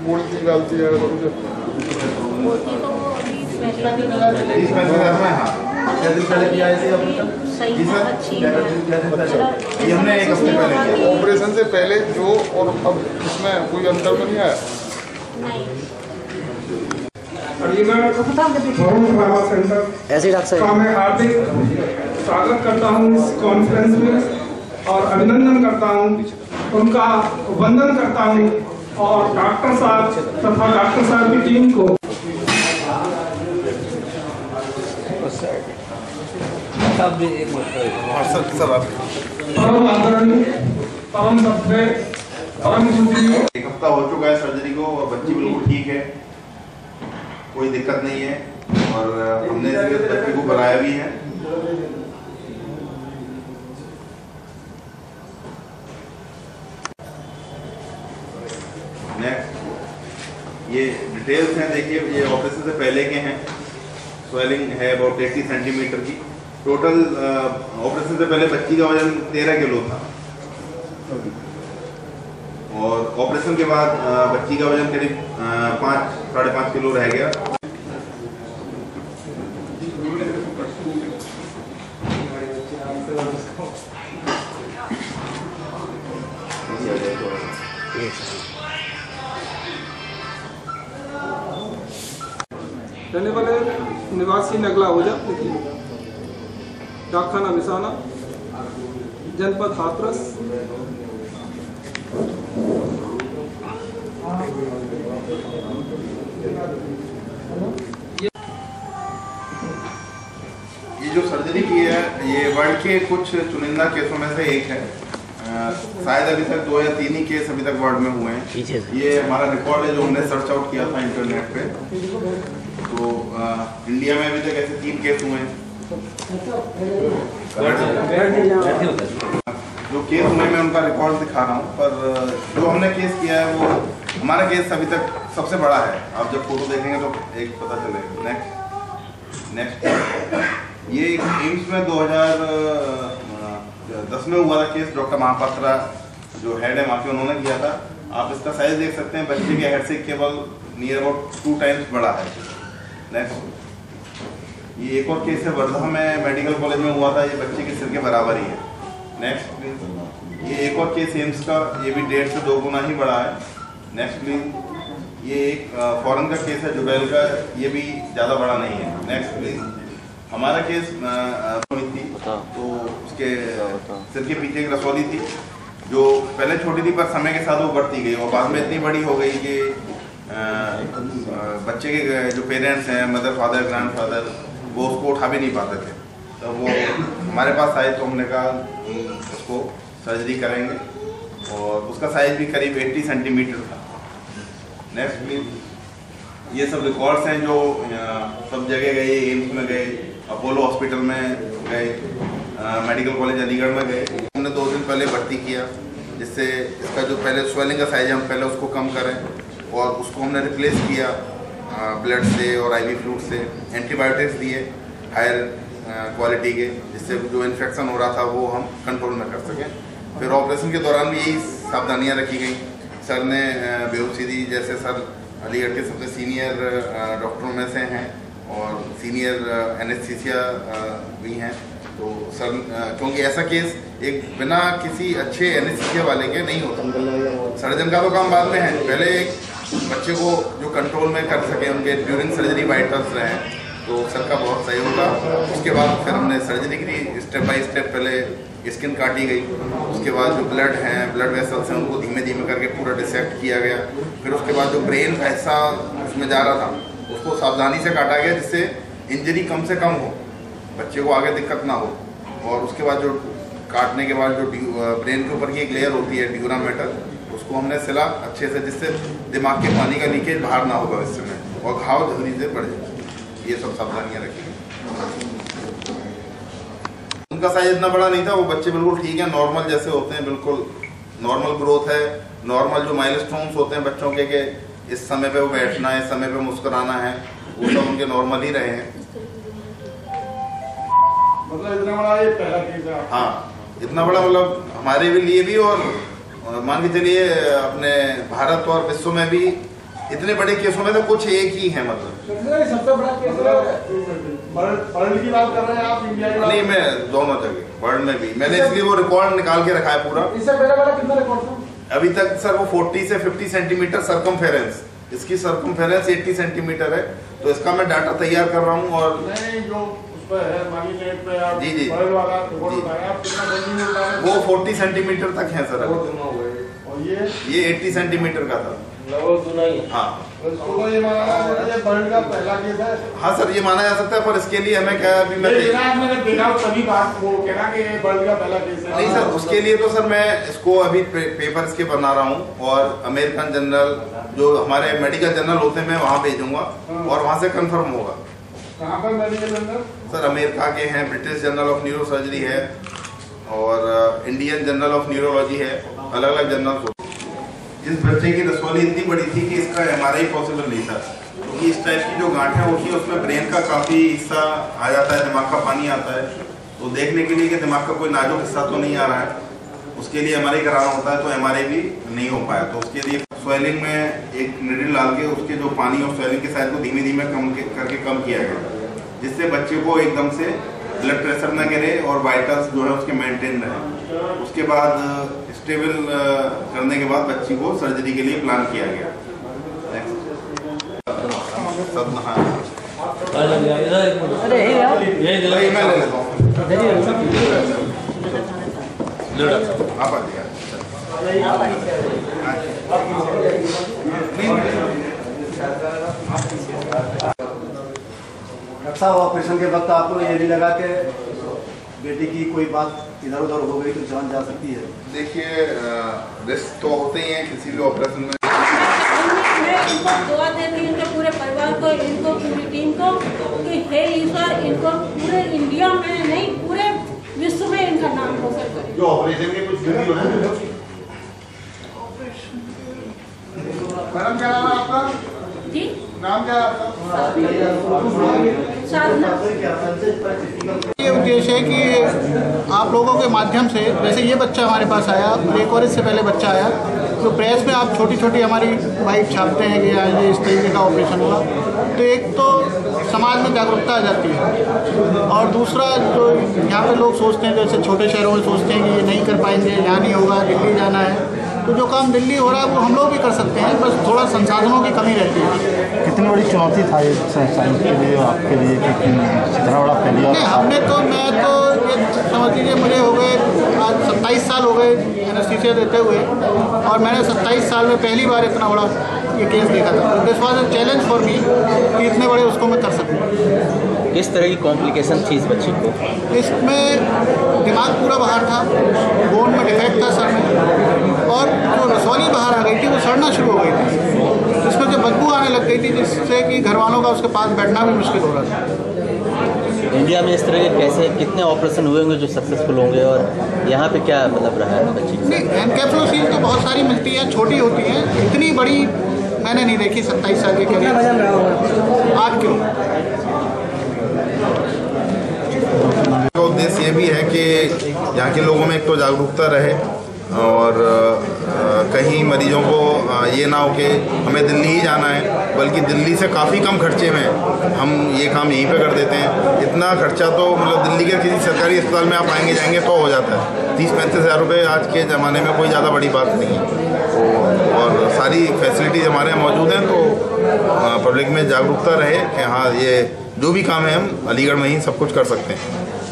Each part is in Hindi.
बोलती गालती है मुझे बोलती तो अभी पहले ऑपरेशन से पहले जो और अब इसमें कोई अंतर तो नहीं आया? ऐसे डॉक्टर साहब मैं हार्दिक स्वागत करता हूँ इस कॉन्फ्रेंस में और अभिनंदन करता हूँ, उनका वंदन करता हूँ और डॉक्टर साहब तथा डॉक्टर साहब की टीम को परम सभ्य परम सुखी। एक हफ्ता हो चुका है सर्जरी को और बच्ची बिल्कुल ठीक है, कोई दिक्कत नहीं है और हमने इस बच्चे को बुलाया भी है। नेक्स्ट ये डिटेल्स हैं, देखिए ये ऑपरेशन से पहले के हैं। स्वेलिंग है अबाउट 80 सेंटीमीटर की। टोटल ऑपरेशन से पहले बच्ची का वजन 13 किलो था और ऑपरेशन के बाद बच्ची का वजन करीब 5-5.5 किलो रह गया। रहने वाले निवासी नगला ओझा, डाकखाना मिसाना, जनपद हाथरस। ये जो सर्जरी की है ये वर्ल्ड के कुछ चुनिंदा केसों में से एक है। शायद अभी तक 2 या 3 ही केस अभी तक वर्ल्ड में हुए हैं। ये हमारा रिकॉर्ड है जो हमने सर्च आउट किया था इंटरनेट पे। तो इंडिया में अभी तक ऐसे 3 केस हुए हैं। जो केस हुए मैं उनका रिकॉर्ड दिखा रहा हूँ, पर जो हमने केस किया है वो हमारा केस अभी तक सबसे बड़ा है। आप जब फोटो देखेंगे तो एक पता चलेगा। नेक्स्ट ये एम्स में 2010 में हुआ था केस। डॉक्टर महापात्रा जो हेड है वहाँ के, उन्होंने किया था। आप इसका साइज देख सकते हैं, बच्चे के हेड से केवल नियर अबाउट 2 टाइम्स बड़ा है। नेक्स्ट ये एक और केस है वर्धा में, मेडिकल कॉलेज में हुआ था। ये बच्चे के सिर के बराबर ही है। Next please. ये एक और केस एम्स का, ये भी 1.5 से 2 गुना ही बड़ा है। Next please. ये एक फॉरेन का केस है जुबैल का, ये भी ज़्यादा बड़ा नहीं है। Next please. हमारा केस थी तो उसके सिर के पीछे एक रसौली थी जो पहले छोटी थी पर समय के साथ वो बढ़ती गई और बाद में इतनी बड़ी हो गई कि बच्चे के जो पेरेंट्स हैं, मदर फादर ग्रैंडफादर, वो उसको उठा भी नहीं पाते थे। तो वो हमारे पास आए तो हमने कहा उसको सर्जरी करेंगे और उसका साइज भी करीब 80 सेंटीमीटर था। Next please. ये सब रिकॉर्ड्स हैं जो सब जगह गए, एम्स में गए, अपोलो हॉस्पिटल में गए, मेडिकल कॉलेज अलीगढ़ में गए। हमने 2 दिन पहले भर्ती किया जिससे इसका जो पहले स्वेलिंग का साइज है हम पहले उसको कम करें और उसको हमने रिप्लेस किया ब्लड से और आईवी फ्लूइड से। एंटीबायोटिक्स दिए हायर क्वालिटी के, जिससे जो इन्फेक्शन हो रहा था वो हम कंट्रोल में कर सकें। फिर ऑपरेशन के दौरान भी यही सावधानियाँ रखी गई। सर ने बेहोशी दी, जैसे सर अलीगढ़ के सबसे सीनियर डॉक्टरों में से हैं और सीनियर एनेस्थीसिया भी हैं। तो सर क्योंकि ऐसा केस एक बिना किसी अच्छे एनेस्थीसिया वाले के नहीं होता। सर्जन का तो काम बाद में है, पहले एक बच्चे को जो कंट्रोल में कर सके, उनके ड्यूरिंग सर्जरी वाइटल्स रहें, तो सर का बहुत सहयोग था। उसके बाद फिर हमने सर्जरी की, स्टेप बाय स्टेप पहले स्किन काटी गई, उसके बाद जो ब्लड हैं, ब्लड वेसल्स हैं, उनको धीमे धीमे करके पूरा डिसेक्ट किया गया। फिर उसके बाद जो ब्रेन का हिस्सा उसमें जा रहा था उसको सावधानी से काटा गया जिससे इंजरी कम से कम हो, बच्चे को आगे दिक्कत ना हो। और उसके बाद जो काटने के बाद जो ब्रेन के ऊपर की एक लेयर होती है ड्यूरा मेटल, उसको हमने सिला अच्छे से जिससे दिमाग के पानी का लीकेज बाहर ना होगा इस समय और घाव जल्दी से बढ़ जाए। ये सब सावधानियाँ रखी। उनका साइज इतना बड़ा नहीं था, वो बच्चे बिल्कुल ठीक है, नॉर्मल जैसे होते हैं, बिल्कुल नॉर्मल ग्रोथ है। नॉर्मल जो माइलस्टोन्स होते हैं बच्चों के इस समय पे वो बैठना है, इस समय पे मुस्कुराना है, वो सब उनके नॉर्मल ही रहे हैं। मतलब इतना बड़ा ये पहला केस है? हाँ, इतना बड़ा मतलब हमारे लिए भी और मान के चलिए अपने भारत और विश्व में भी इतने बड़े केसों में से कुछ एक ही है मतलब। सबसे बड़ा केस वर्ल्ड की बात कर रहे हैं आप, इंडिया की? नहीं, मैं दोनों जगह वर्ल्ड में भी मैंने इसलिए वो रिकॉर्ड निकाल के रखा है पूरा। इससे पहले वाला कितना रिकॉर्ड था? अभी तक सर वो 40 से 50 सेंटीमीटर सरकमफेरेंस, इसकी सरकमफेरेंस 80 सेंटीमीटर है, तो इसका मैं डाटा तैयार कर रहा हूँ। और नहीं, जो उस पर है मानी नेट पे आप जी जी वर्ल्ड वाला रिकॉर्ड बताया, आप कितना जल्दी में उतारे? वो 40 सेंटीमीटर तक है सर। और ये 80 सेंटीमीटर का था। हाँ तो ये माना ये वर्ल्ड का पहला केस है? हाँ सर, ये माना जा सकता है, पर इसके लिए हमें क्या अभी मैं मैंने देखा तभी बात वो कहना कि वर्ल्ड का पहला केस है। नहीं सर, उसके लिए तो सर मैं इसको अभी पेपर इसके बना रहा हूँ और अमेरिकन जनरल जो हमारे मेडिकल जर्नल होते हैं मैं वहाँ भेजूंगा और वहाँ से कंफर्म होगा। कहाँ पर मेडिकल जर्नल? सर अमेरिका के हैं, British journal of neuro surgery है और इंडियन जर्नल ऑफ न्यूरोलॉजी है, अलग अलग जर्नल। इस बच्चे की रसौली इतनी बड़ी थी कि इसका MRI पॉसिबल नहीं था, क्योंकि इस टाइप की जो गांठें होती हैं उसमें ब्रेन का काफ़ी हिस्सा आ जाता है, दिमाग का पानी आता है, तो देखने के लिए कि दिमाग का कोई नाजुक हिस्सा तो नहीं आ रहा है, उसके लिए MRI कराना होता है, तो MRI भी नहीं हो पाया। तो उसके लिए स्वेलिंग में एक निडल डाल के उसके जो पानी और स्वेलिंग के साइज को धीमे धीमे करके कम किया गया, जिससे बच्चे को एकदम से ब्लड प्रेशर न गिरे और वाइटल्स जो है उसके मेंटेन रहे। उसके बाद स्टेबल करने के बाद बच्ची को सर्जरी के लिए प्लान किया गया। सब मैं ले लेता हूँ, आप आ जाइए। अच्छा, ऑपरेशन के वक्त आपको ये नहीं लगा कि बेटी की कोई बात इधर उधर हो गई तो जान जा सकती है? देखिए, रिस्क तो होते ही हैं किसी भी ऑपरेशन में। मैं इनको दुआ देती हूँ इनके पूरे परिवार को, इनको पूरी टीम को कि हे ईश्वर इनको पूरे इंडिया में नहीं पूरे विश्व में इनका नाम रोशन करे। जो ऑपरेशन के कुछ वीडियो है। मैडम क्या नाम है आपका? जी नाम क्या है आपका? साधना। ये उद्देश्य है कि आप लोगों के माध्यम से, जैसे ये बच्चा हमारे पास आया और एक और इससे पहले बच्चा आया, तो प्रेस में आप छोटी छोटी हमारी बाइट छापते हैं कि ये इस तरीके का ऑपरेशन हुआ, तो एक तो समाज में जागरूकता आ जाती है और दूसरा जो यहाँ पे लोग सोचते हैं, जैसे छोटे शहरों में सोचते हैं कि ये नहीं कर पाएंगे, यहाँ नहीं होगा, दिल्ली जाना है, तो जो काम दिल्ली हो रहा है वो हम लोग भी कर सकते हैं, बस थोड़ा संसाधनों की कमी रहती है। कितनी बड़ी चुनौती था ये साइंस के लिए आपके लिए कि इतना बड़ा फेलियर? नहीं, मैं तो ये समझ लीजिए मुझे हो गए आज 27 साल हो गए एनेस्थीसिया देते हुए, और मैंने 27 साल में पहली बार इतना बड़ा ये केस देखा था। This was a challenge for me कि इतने बड़े उसको मैं कर सकूँ। किस तरह की कॉम्प्लिकेशन थी इस बच्चे को? इसमें दिमाग पूरा बाहर था, बोन में डिफेक्ट था सर में, और जो रसौली बाहर आ गई थी वो सड़ना शुरू हो गई थी, जिसमें से बदबू आने लग गई थी, जिससे कि घर वालों का उसके पास बैठना भी मुश्किल हो रहा था। इंडिया में इस तरह के कैसे कितने ऑपरेशन हुए होंगे जो सक्सेसफुल होंगे, और यहाँ पे क्या मतलब रहा है बच्चे की? नहीं, एनकेफ्लोसील तो बहुत सारी मिलती है, छोटी होती है, इतनी बड़ी मैंने नहीं देखी 27 साल के। कितना वजन रहा होगा? 8 किलो। तो उद्देश्य ये भी है कि यहाँ के लोगों में एक तो जागरूकता रहे और कहीं मरीजों को ये ना हो कि हमें दिल्ली ही जाना है, बल्कि दिल्ली से काफ़ी कम खर्चे में हम ये काम यहीं पे कर देते हैं। इतना खर्चा तो मतलब दिल्ली के किसी सरकारी अस्पताल में आप आएंगे जाएंगे तो हो जाता है। 30-35 हज़ार रुपये आज के ज़माने में कोई ज़्यादा बड़ी बात नहीं है, और सारी फैसिलिटीज़ हमारे यहाँ मौजूद हैं। तो पब्लिक में जागरूकता रहे कि हाँ, ये जो भी काम है हम अलीगढ़ में ही सब कुछ कर सकते हैं।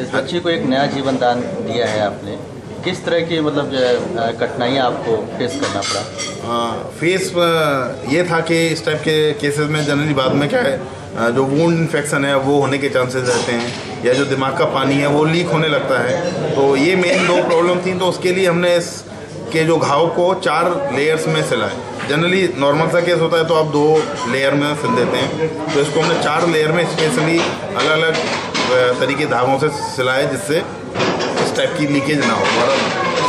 इस बच्चे को एक नया जीवन दान दिया है आपने, किस तरह की मतलब कठिनाइयाँ आपको फेस करना पड़ा? फेस ये था कि इस टाइप के केसेस में जनरली बाद में क्या है, जो वुंड इन्फेक्शन है वो होने के चांसेस रहते हैं, या जो दिमाग का पानी है वो लीक होने लगता है। तो ये मेन 2 प्रॉब्लम थी, तो उसके लिए हमने इसके जो घाव को 4 लेयर्स में सिलाए। जनरली नॉर्मल सा केस होता है तो आप 2 लेयर में सिल देते हैं, तो इसको हमने 4 लेयर में स्पेशली अलग अलग तरीके धागों से सिलाए, जिससे इस टाइप की लीकेज ना हो। और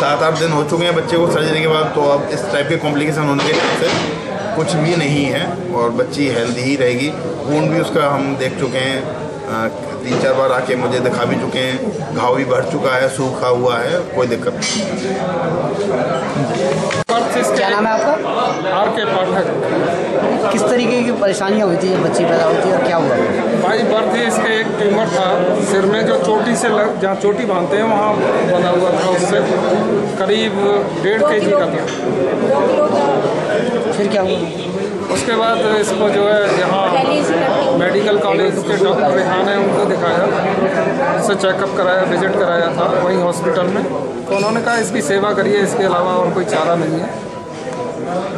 7-8 दिन हो चुके हैं बच्चे को सर्जरी के बाद, तो अब इस टाइप के कॉम्प्लिकेशन होने के चांसेस कुछ भी नहीं है और बच्ची हेल्दी ही रहेगी। वुंड भी उसका हम देख चुके हैं, 3-4 बार आके मुझे दिखा भी चुके हैं, घाव भी बढ़ चुका है, सूखा हुआ है, कोई दिक्कत नहीं। क्या नाम है आपका? आर के पाठक। किस परेशानियाँ होती है बच्ची पैदा होती है और क्या हुआ? भाई बर्थ ही इसके एक ट्यूमर था सिर में, जो चोटी से जहाँ चोटी बांधते हैं वहाँ बना हुआ था, उससे करीब 1.5 kg का था। फिर क्या हुआ? उसके बाद इसको जो है यहाँ मेडिकल कॉलेज के डॉक्टर रेहान है उनको दिखाया, इससे चेकअप कराया, विजिट कराया था वहीं हॉस्पिटल में। तो उन्होंने कहा इसकी सेवा करिए, इसके अलावा और कोई चारा नहीं है।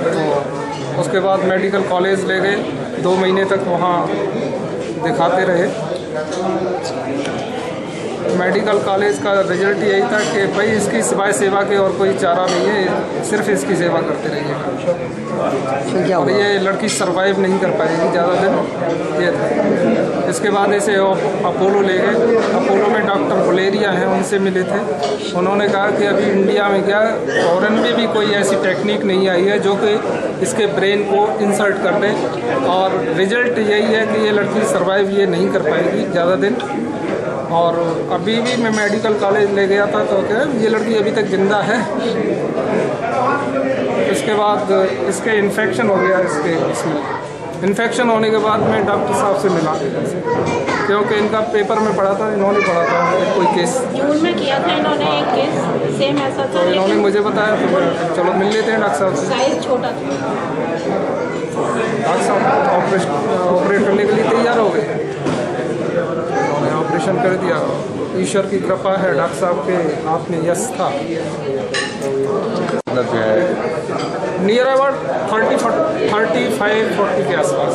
तो उसके बाद मेडिकल कॉलेज ले गए, 2 महीने तक वहाँ दिखाते रहे। मेडिकल कॉलेज का रिजल्ट यही था कि भाई इसकी सिवाय सेवा के और कोई चारा नहीं है, सिर्फ इसकी सेवा करते रहिएगा। और ये लड़की सरवाइव नहीं कर पाएगी ज़्यादा दिन, ये था। इसके बाद इसे अपोलो ले गए। अपोलो में डॉक्टर बुलेरिया हैं, उनसे मिले थे। उन्होंने कहा कि अभी इंडिया में क्या फॉरेन में भी कोई ऐसी टेक्निक नहीं आई है जो कि इसके ब्रेन को इंसर्ट कर दे, और रिजल्ट यही है कि ये लड़की सरवाइव ये नहीं कर पाएगी ज़्यादा दिन। और अभी भी मैं मेडिकल कॉलेज ले गया था तो क्या ये लड़की अभी तक ज़िंदा है। इसके बाद इसके इन्फेक्शन हो गया, इसमें इन्फेक्शन होने के बाद मैं डॉक्टर साहब से मिला, क्योंकि इनका पेपर में पढ़ा था, इन्होंने पढ़ा था कोई केस जून में किया था इन्होंने एक केस, सेम ऐसा था। तो इन्होंने मुझे बताया, तो चलो मिल लेते हैं डॉक्टर साहब से। साइज छोटा था। डॉक्टर साहब ऑपरेट करने के लिए तैयार हो गए, उन्होंने ऑपरेशन कर दिया। ईश्वर की कृपा है, डॉक्टर साहब के हाथ में यश था। मतलब जो है नियर अबाउट 35-40 के आसपास।